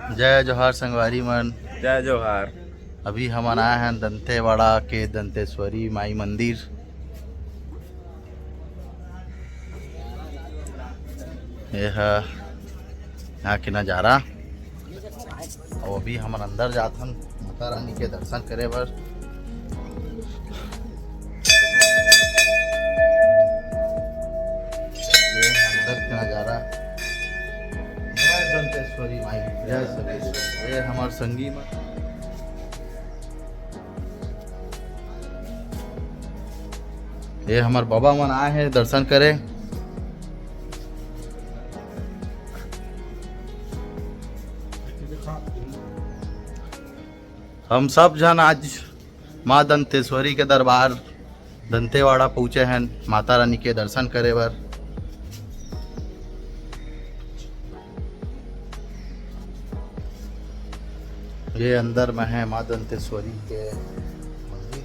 जय जोहार संगवारी मन। जय जोहार। अभी हम आए हैं दंतेवाड़ा के दंतेश्वरी माई मंदिर। यह यहाँ के नज़ारा। और अभी हम अंदर जाथन माता रानी के दर्शन करे बर। ये अंदर का नज़ारा। जय दंतेश्वरी माई जय सभी। ये हमार संगी मन। ये हमार बाबा मन आए हैं दर्शन करे। हम सब जन आज माँ दंतेश्वरी के दरबार दंतेवाड़ा पहुँचे हैं माता रानी के दर्शन करे बर। ये अंदर में है माँ दंतेश्वरी के मंदिर।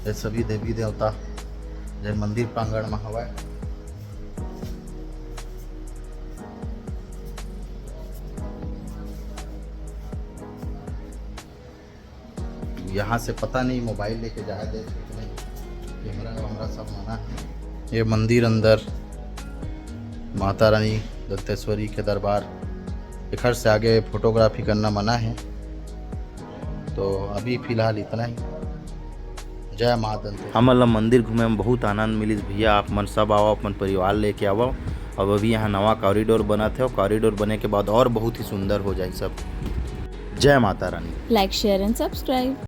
ये सभी देवी देवता जो मंदिर प्रांगण में हवा। यहाँ से पता नहीं मोबाइल लेके जाए दे, कैमरा वैमरा सब मना है। ये मंदिर अंदर माता रानी दंतेश्वरी के दरबार। घर से आगे फोटोग्राफी करना मना है, तो अभी फिलहाल इतना ही। जय माँ दंतेश्वरी। हमन ला मंदिर घूमे में बहुत आनंद मिलिस भैया। आप मन सब आओ, अपन परिवार लेके आओ। अब अभी यहाँ नवा कॉरिडोर बना थे, कॉरिडोर बने के बाद और बहुत ही सुंदर हो जाए सब। जय Mata Rani. Like, share and subscribe.